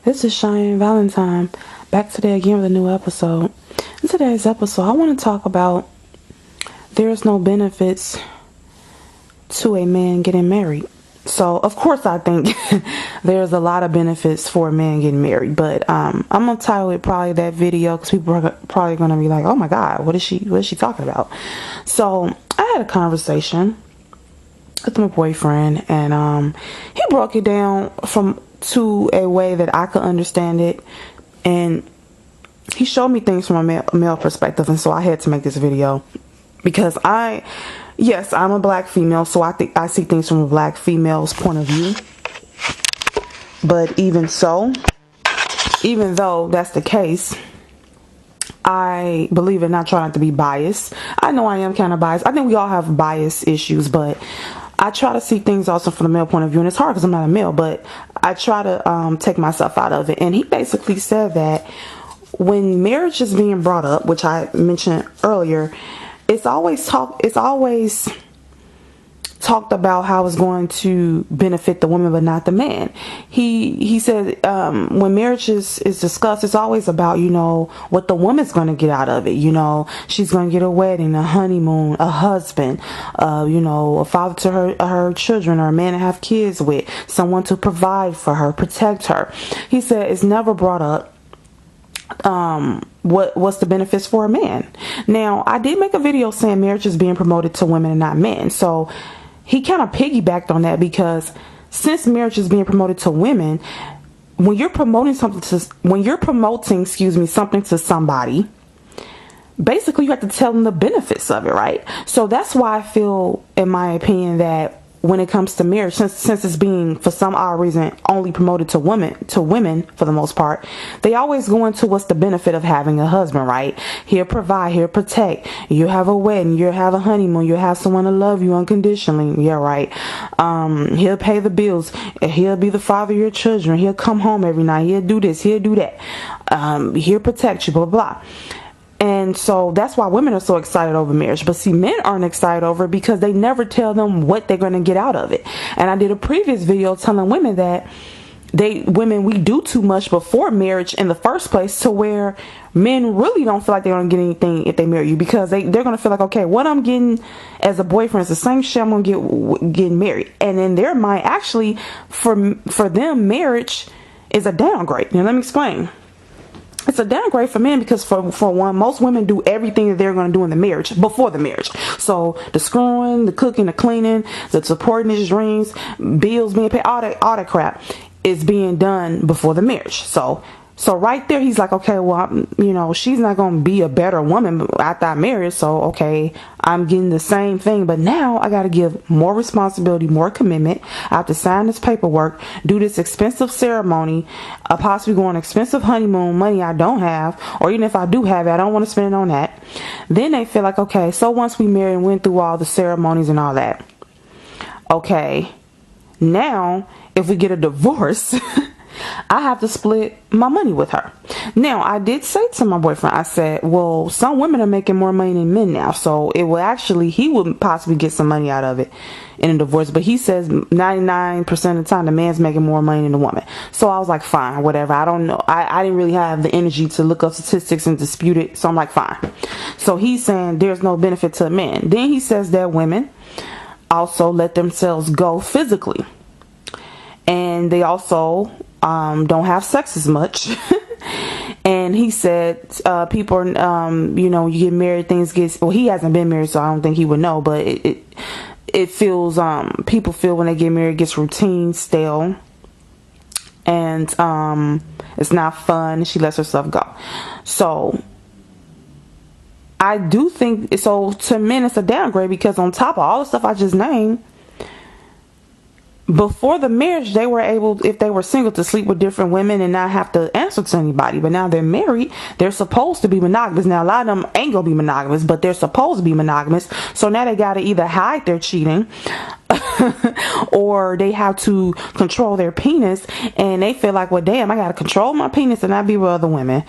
This is Cheyenne Valentine, back today again with a new episode. In today's episode, I want to talk about there's no benefits to a man getting married. So, of course, I think there's a lot of benefits for a man getting married, but I'm gonna title it probably that video because people are probably gonna be like, "Oh my God, what is she talking about?" So, I had a conversation with my boyfriend, and he broke it down to a way that I could understand it, and he showed me things from a male perspective, and so I had to make this video because yes, I'm a black female, so I think I see things from a black female's point of view. But even though that's the case, I believe in not trying to be biased. I know I am kind of biased. I think we all have bias issues, but I try to see things also from the male point of view, and it's hard because I'm not a male, but I try to take myself out of it. And he basically said that when marriage is being brought up, which I mentioned earlier, it's always talked about how it's going to benefit the woman but not the man. He said when marriage is discussed, it's always about, what the woman's going to get out of it. She's going to get a wedding, a honeymoon, a husband, a father to her children, or a man to have kids with, someone to provide for her, protect her. He said it's never brought up what's the benefits for a man. Now, I did make a video saying marriage is being promoted to women and not men, so he kind of piggybacked on that, because since marriage is being promoted to women, when you're promoting something to somebody, basically you have to tell them the benefits of it, right? So that's why I feel, in my opinion, that when it comes to marriage, since it's being, for some odd reason, only promoted to women for the most part, they always go into what's the benefit of having a husband, right? He'll provide, he'll protect, you'll have a wedding, you'll have a honeymoon, you'll have someone to love you unconditionally, yeah, right? He'll pay the bills, he'll be the father of your children, he'll come home every night, he'll do this, he'll do that, he'll protect you, blah, blah. And so that's why women are so excited over marriage. But see, men aren't excited over it because they never tell them what they're going to get out of it. And I did a previous video telling women that we do too much before marriage in the first place, to where men really don't feel like they're going to get anything if they marry you, because they're going to feel like, okay, what I'm getting as a boyfriend is the same shit I'm going to get getting married. And in their mind, actually, for them, marriage is a downgrade. Now, let me explain. It's a downgrade for men because, for one, most women do everything that they're going to do in the marriage before the marriage. So the screwing, the cooking, the cleaning, the supporting his dreams, bills being paid, all that crap is being done before the marriage. So right there, he's like, okay, well, she's not going to be a better woman after I marry. So, okay, I'm getting the same thing. But now I got to give more responsibility, more commitment. I have to sign this paperwork, do this expensive ceremony, possibly go on an expensive honeymoon, money I don't have. Or even if I do have it, I don't want to spend it on that. Then they feel like, okay, so once we married and went through all the ceremonies and all that, okay, now if we get a divorce, I have to split my money with her. Now, I did say to my boyfriend, I said, well, some women are making more money than men now, so he would possibly get some money out of it in a divorce. But he says 99% of the time the man's making more money than the woman. So I was like, fine, whatever. I don't know. I didn't really have the energy to look up statistics and dispute it, so I'm like, fine. So he's saying there's no benefit to a man. Then he says that women also let themselves go physically, and they also don't have sex as much. And he said people are, you get married, things get, well, he hasn't been married, so I don't think he would know, but it feels, people feel when they get married, it gets routine, stale, and it's not fun. She lets herself go. So I do think, so to men it's a downgrade, because on top of all the stuff I just named, before the marriage, they were able, if they were single, to sleep with different women and not have to answer to anybody. But now they're married, they're supposed to be monogamous. Now, a lot of them ain't gonna be monogamous, but they're supposed to be monogamous. So now they gotta either hide their cheating or they have to control their penis, and they feel like, well, damn, I gotta control my penis and not be with other women.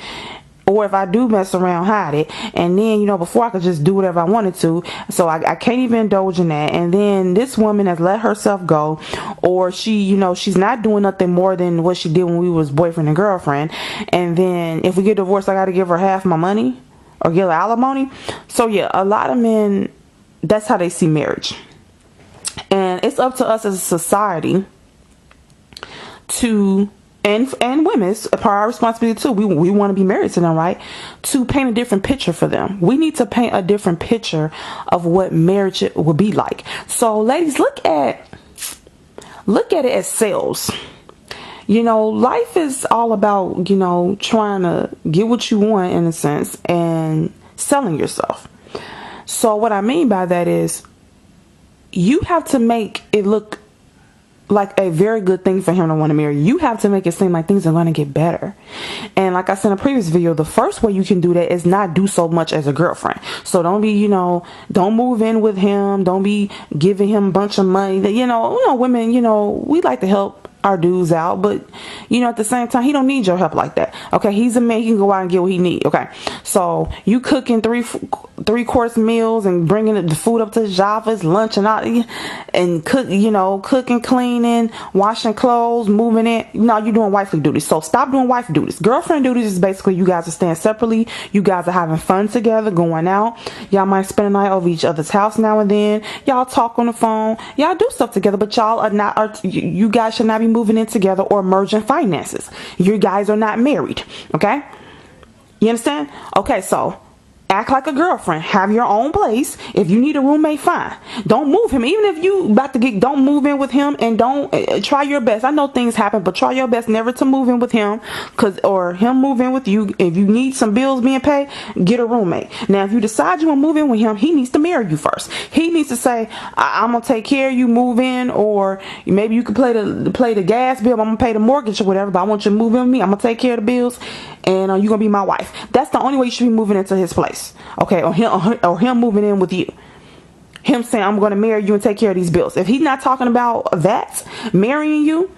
or if I do mess around, hide it. And then, before I could just do whatever I wanted to. So I can't even indulge in that. And then this woman has let herself go, or she's not doing nothing more than what she did when we was boyfriend and girlfriend. And then if we get divorced, I got to give her half my money or give her alimony. So yeah, a lot of men, that's how they see marriage. And it's up to us as a society to, and women, it's part of our responsibility too. We want to be married to them, right? To paint a different picture for them. We need to paint a different picture of what marriage would be like. So ladies, look at it as sales. Life is all about, trying to get what you want in a sense and selling yourself. So what I mean by that is you have to make it look like a very good thing for him to want to marry you. You have to make it seem like things are going to get better. And like I said in a previous video, the first way you can do that is not do so much as a girlfriend. So don't be, don't move in with him. Don't be giving him a bunch of money. Women, we like to help our dudes out, but at the same time, he don't need your help like that. Okay, he's a man, he can go out and get what he need. Okay, so you cooking three-course meals and bringing the food up to his job for his lunch and all, and cooking, cleaning, washing clothes, moving it. No, you're doing wifely duties. So stop doing wife duties. Girlfriend duties is basically you guys are staying separately. You guys are having fun together, going out. Y'all might spend a night over each other's house now and then. Y'all talk on the phone. Y'all do stuff together, but y'all are not. You guys should not be moving in together or merging finances. You guys are not married. Okay, you understand? Okay, so act like a girlfriend. Have your own place. If you need a roommate, fine. Don't move him. Even if you about to don't move in with him, and don't try your best. I know things happen, but try your best never to move in with him, or him move in with you. If you need some bills being paid, get a roommate. Now, if you decide you want to move in with him, he needs to marry you first. He needs to say, I'm gonna take care of you, move in, or maybe you can play the gas bill. I'm gonna pay the mortgage or whatever, but I want you to move in with me. I'm gonna take care of the bills, and you're gonna be my wife. That's the only way you should be moving into his place. Okay, or him moving in with you. Him saying, I'm going to marry you and take care of these bills. If he's not talking about that, marrying you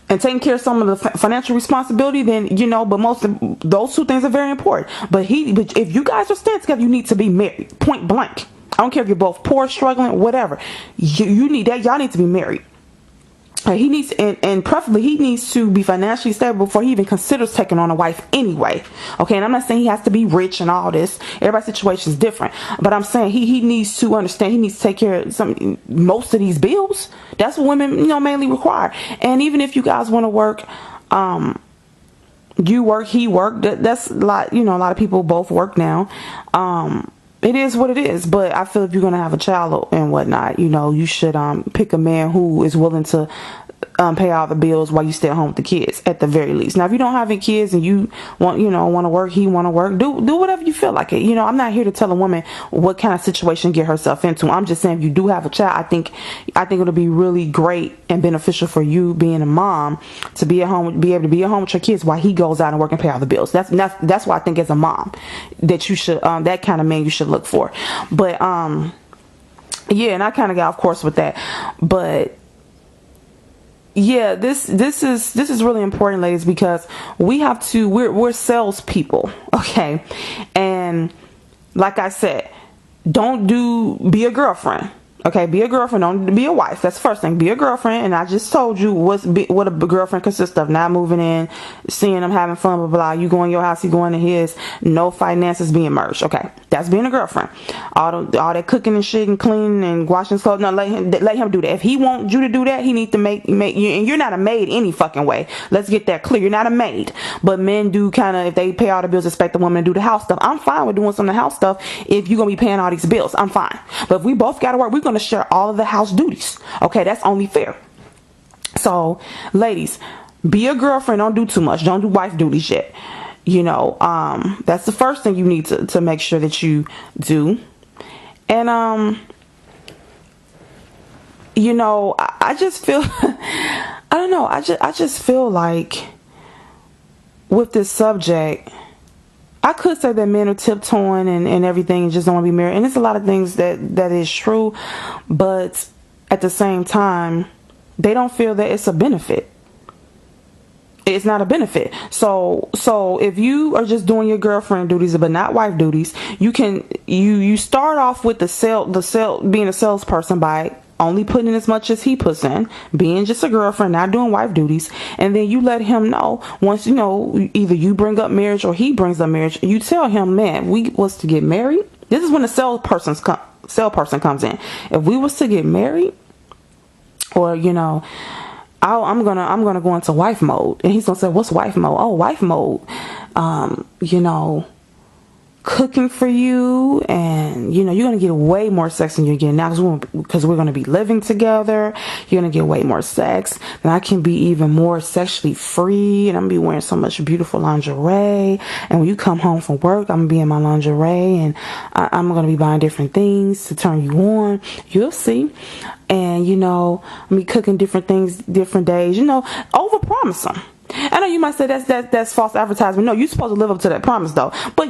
and taking care of some of the financial responsibility, then but most of those two things are very important. But if you guys are staying together, you need to be married, point blank. I don't care if you're both poor, struggling, whatever. You need that. Y'all need to be married. He needs, and preferably he needs to be financially stable before he even considers taking on a wife anyway. Okay, and I'm not saying he has to be rich and all this. Everybody's situation is different, but I'm saying he needs to understand he needs to take care of most of these bills. That's what women mainly require. And even if you guys want to work, you work, he work. That's a lot. A lot of people both work now. It is what it is, but I feel if you're going to have a child and whatnot, you should pick a man who is willing to pay all the bills while you stay at home with the kids at the very least. Now, if you don't have any kids and you want to work, he want to work, do whatever you feel like it. I'm not here to tell a woman what kind of situation to get herself into. I'm just saying if you do have a child, I think it'll be really great and beneficial for you being a mom to be at home, be able to be at home with your kids while he goes out and work and pay all the bills. That's why I think as a mom that you should that kind of man you should look for. But yeah, and I kind of got off course with that, but yeah, this is really important, ladies, because we're salespeople, okay? And like I said, be a girlfriend. Okay, be a girlfriend, don't be a wife. That's the first thing. Be a girlfriend, and I just told you what a girlfriend consists of. Not moving in, seeing them having fun, blah, blah, blah. You go in your house, he going to his. No finances being merged. Okay, that's being a girlfriend. All that cooking and shit and cleaning and washing clothes. No, let him do that. If he wants you to do that, he needs to make you. And you're not a maid any fucking way. Let's get that clear. You're not a maid. But men do kind of, if they pay all the bills, expect the woman to do the house stuff. I'm fine with doing some of the house stuff if you're gonna be paying all these bills. I'm fine. But if we both gotta work, we're gonna share all of the house duties. Okay, that's only fair. So ladies, be a girlfriend, don't do too much, don't do wife duties yet. That's the first thing you need to make sure that you do. And I just feel I don't know, I just feel like with this subject, I could say that men are tiptoeing and everything and just don't want to be married. And there's a lot of things that is true. But at the same time, they don't feel that it's a benefit. It's not a benefit. So if you are just doing your girlfriend duties but not wife duties, you start off with being a salesperson by only putting in as much as he puts in, being just a girlfriend, not doing wife duties, and then you let him know once either you bring up marriage or he brings up marriage. You tell him, man, we was to get married. This is when the salesperson comes in. If we was to get married, or I'm gonna go into wife mode, and he's gonna say, "What's wife mode?" Oh, wife mode, cooking for you, and you're gonna get way more sex than you're getting now because we're gonna be living together. You're gonna get way more sex, and I can be even more sexually free, and I'm gonna be wearing so much beautiful lingerie. And when you come home from work, I'm gonna be in my lingerie, and I'm gonna be buying different things to turn you on. You'll see. And I'm be cooking different things, different days. Over promise them. I know you might say that's false advertisement. No, you're supposed to live up to that promise though. But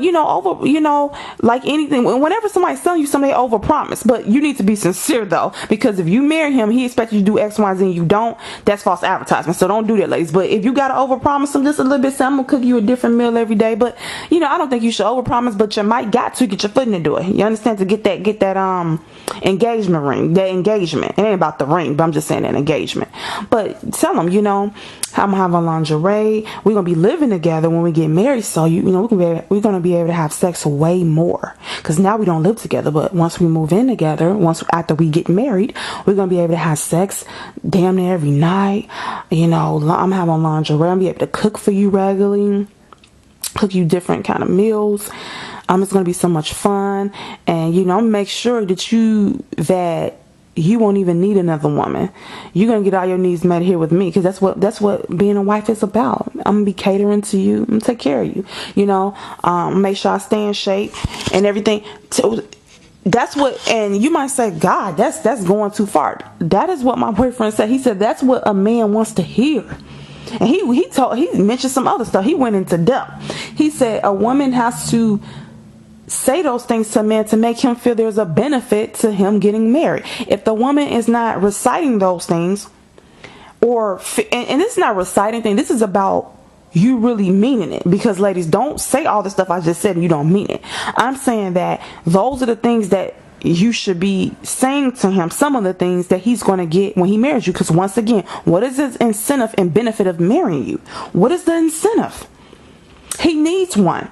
like anything, whenever somebody's telling you something, they over promise. But you need to be sincere though, because if you marry him, he expects you to do X, Y, Z, and you don't. That's false advertisement. So don't do that, ladies. But if you gotta over promise them just a little bit, say I'm gonna cook you a different meal every day. But I don't think you should over promise. But you might got to get your foot in the door. You understand? To get that engagement ring, that engagement. It ain't about the ring, but I'm just saying that engagement. But tell them, I'm gonna have a lingerie. We're gonna be living together when we get married, so we're gonna be able to have sex way more. Because now we don't live together, but once we move in together, after we get married, we're gonna be able to have sex damn near every night. I'm having lingerie. I'm gonna be able to cook for you regularly, cook you different kind of meals. It's gonna be so much fun, and make sure that you won't even need another woman. You're gonna get all your needs met here with me, because that's what being a wife is about. I'm gonna be catering to you. I'm gonna take care of you. Make sure I stay in shape and everything. That's what. And you might say, God, that's going too far. That is what my boyfriend said. He said that's what a man wants to hear. And he mentioned some other stuff. He went into depth. He said a woman has to say those things to a man to make him feel there's a benefit to him getting married. If the woman is not reciting those things, and this is not reciting thing, this is about you really meaning it. Because ladies, don't say all the stuff I just said and you don't mean it. I'm saying that those are the things that you should be saying to him, some of the things that he's going to get when he marries you. Because once again, what is his incentive and benefit of marrying you? What is the incentive? He needs one.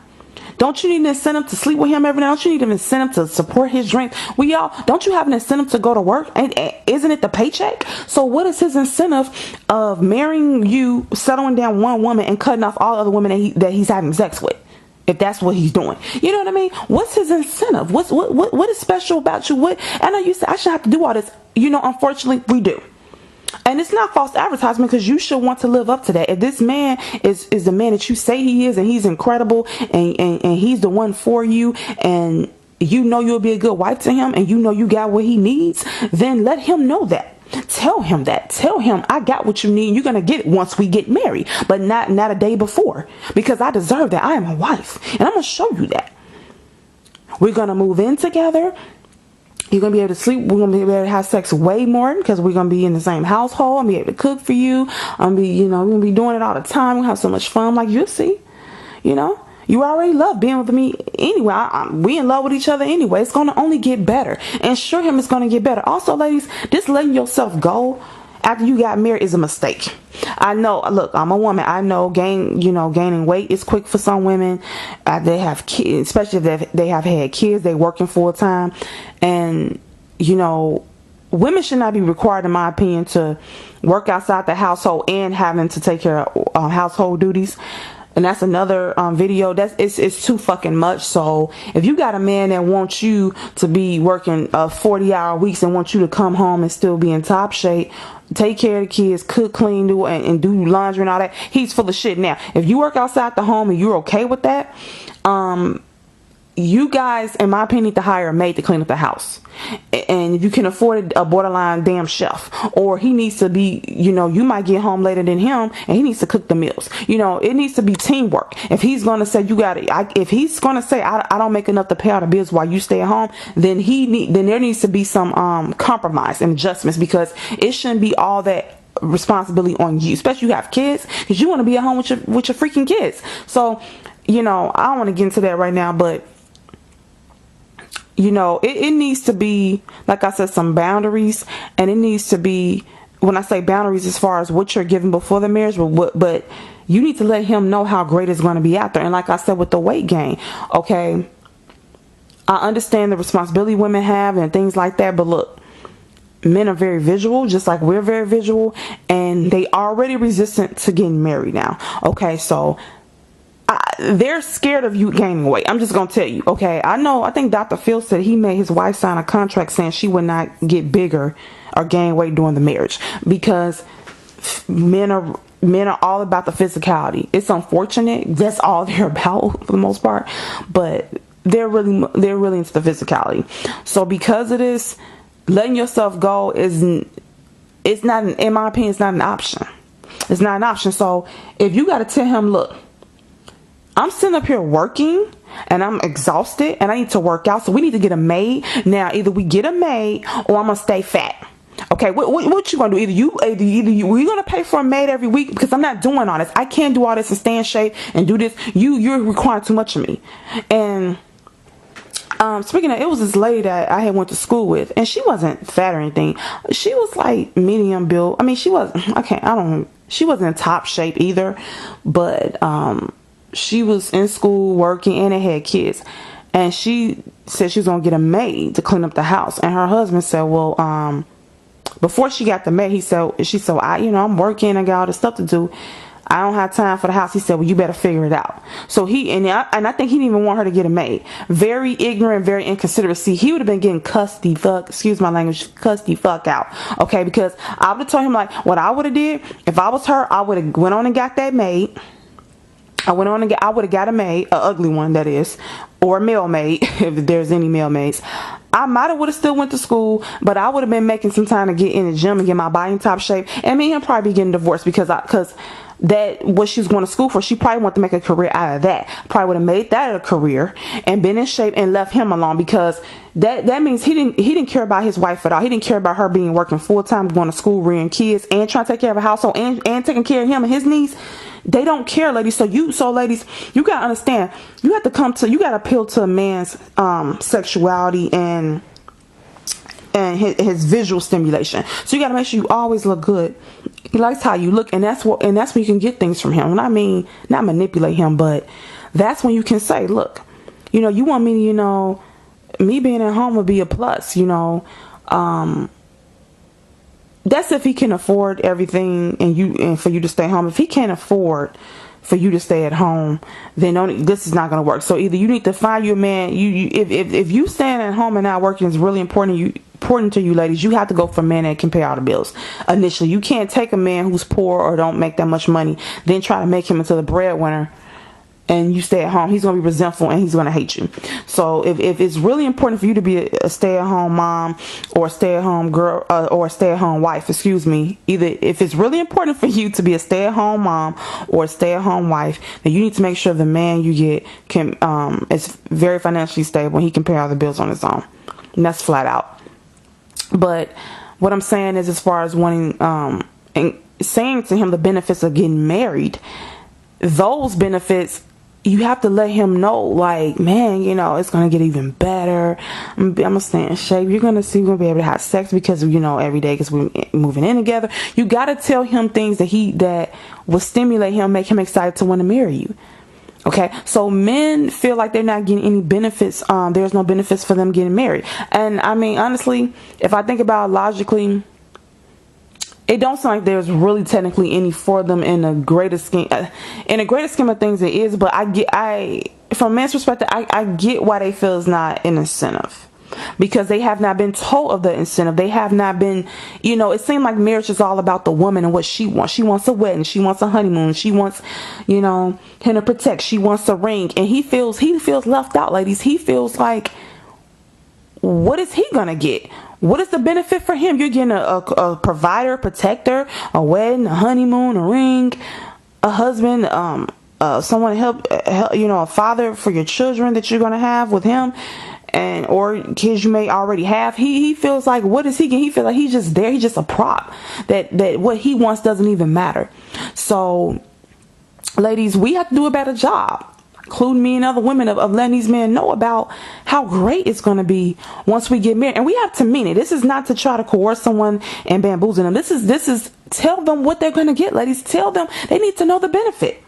Don't you need an incentive to sleep with him every night? Don't you need an incentive to support his dreams? Don't you have an incentive to go to work? And isn't it the paycheck? So what is his incentive of marrying you, settling down one woman, and cutting off all other women that he's having sex with? If that's what he's doing, you know what I mean? What's his incentive? What is special about you? I know you say I should have to do all this. Unfortunately, we do. And it's not false advertisement, because you should want to live up to that. If this man is the man that you say he is, and he's incredible, and he's the one for you, and you'll be a good wife to him, and you got what he needs, then let him know that. Tell him that. Tell him I got what you need. You're going to get it once we get married, but not a day before, because I deserve that. I am a wife, and I'm going to show you that. We're going to move in together. You're going to be able to sleep. We're going to be able to have sex way more, because we're going to be in the same household. I'm going to be able to cook for you. I'm going to be doing it all the time. We'll have so much fun. Like you'll see, you already love being with me anyway. We in love with each other anyway. It's going to only get better. And sure him, it's going to get better. Also, ladies, just letting yourself go after you got married is a mistake. I know, look, I'm a woman. I know gaining weight is quick for some women. They have kids, especially if they have had kids, they working full time. And, women should not be required, in my opinion, to work outside the household and having to take care of household duties. And that's another video. It's too fucking much. So if you got a man that wants you to be working 40-hour weeks and wants you to come home and still be in top shape, take care of the kids, cook, clean, and do laundry and all that, he's full of shit. Now, if you work outside the home and you're okay with that, you guys, in my opinion, need to hire a maid to clean up the house. And you can afford a borderline damn chef. Or he needs to be, you might get home later than him, and he needs to cook the meals. It needs to be teamwork. If he's going to say if he's going to say I don't make enough to pay all the bills while you stay at home, then there needs to be some compromise and adjustments, because it shouldn't be all that responsibility on you, especially you have kids, because you want to be at home with your freaking kids. So, you know, I don't want to get into that right now, but you know, it needs to be, like I said, some boundaries, and it needs to be, when I say boundaries, as far as what you're giving before the marriage, but you need to let him know how great it's going to be out there. And like I said, with the weight gain, okay, I understand the responsibility women have and things like that, but look, men are very visual, just like we're very visual, and they already resistant to getting married now. Okay, so they're scared of you gaining weight. I'm just gonna tell you. Okay, I think Dr. Phil said he made his wife sign a contract saying she would not get bigger or gain weight during the marriage, because men are all about the physicality. It's unfortunate, that's all they're about for the most part, but they're really into the physicality. So because of this, letting yourself go it's not, in my opinion, it's not an option. It's not an option. So if you got to tell him, look, I'm sitting up here working and I'm exhausted and I need to work out, so we need to get a maid. Now, either we get a maid or I'm gonna stay fat. Okay, what you gonna do? Either we're gonna pay for a maid every week, because I'm not doing all this. I can't do all this and stay in shape and do this. You're requiring too much of me. And speaking of, it was this lady that I had went to school with, and she wasn't fat or anything. She was like medium build. I mean, she wasn't in top shape either, but she was in school working and they had kids, and she said she was gonna get a maid to clean up the house. And her husband said, well, before she got the maid, she said, I'm working, I got all this stuff to do, I don't have time for the house. He said, well, you better figure it out. So I think he didn't even want her to get a maid. Very ignorant, very inconsiderate. See, he would have been getting cussed the fuck out. Okay, because I would have told him, like, what I would have did, if I was her, I would have went on and got that maid. I would have got a maid, an ugly one, that is, or a male maid, if there's any male maids. I might have would have still went to school, but I would have been making some time to get in the gym and get my body in top shape. And me and him probably be getting divorced, because that what she was going to school for, she probably wanted to make a career out of that. Probably would have made that a career and been in shape and left him alone, because that means he didn't care about his wife at all. He didn't care about her being working full time, going to school, rearing kids, and trying to take care of a household, and taking care of him and his needs. They don't care, ladies. So ladies, you gotta understand, you gotta appeal to a man's sexuality and his visual stimulation. So you gotta make sure you always look good. He likes how you look, and that's when you can get things from him. And I mean, not manipulate him, but that's when you can say, look, you want me to, me being at home would be a plus, that's if he can afford everything and for you to stay home. If he can't afford for you to stay at home, then this is not going to work. So either you need to find you a man. If you staying at home and not working is really important to you, ladies, you have to go for a man that can pay all the bills initially. You can't take a man who's poor or don't make that much money, then try to make him into the breadwinner, and you stay at home. He's going to be resentful and he's going to hate you. So if it's really important for you to be a stay-at-home mom or a stay-at-home girl or a stay-at-home wife, either if it's really important for you to be a stay-at-home mom or a stay-at-home wife, then you need to make sure the man you get is very financially stable and he can pay all the bills on his own. And that's flat out. But what I'm saying is, as far as wanting and saying to him the benefits of getting married, those benefits, you have to let him know, like, man, it's going to get even better. I'm going to stay in shape. You're going to be able to have sex because, every day, because we're moving in together. You got to tell him things that will stimulate him, make him excited to want to marry you. Okay, so men feel like they're not getting any benefits. There's no benefits for them getting married. And I mean, honestly, if I think about it logically, it don't sound like there's really technically any for them in a greater scheme. In a greater scheme of things, it is. But from a man's perspective, I get why they feel it's not an incentive, because they have not been told of the incentive. They have not been, it seems like marriage is all about the woman and what she wants. She wants a wedding. She wants a honeymoon. She wants, him to protect. She wants a ring. And he feels left out, ladies. He feels like, what is he going to get? What is the benefit for him? You're getting a provider, protector, a wedding, a honeymoon, a ring, a husband, someone to help, a father for your children that you're going to have with him. and or kids you may already have, he feels like, what is he getting? He feels like he's just there. He's just a prop, that what he wants doesn't even matter. So ladies, we have to do a better job, including me and other women, of letting these men know about how great it's going to be once we get married. And we have to mean it. This is not to try to coerce someone and bamboozle them. This is tell them what they're going to get, ladies. Tell them they need to know the benefit.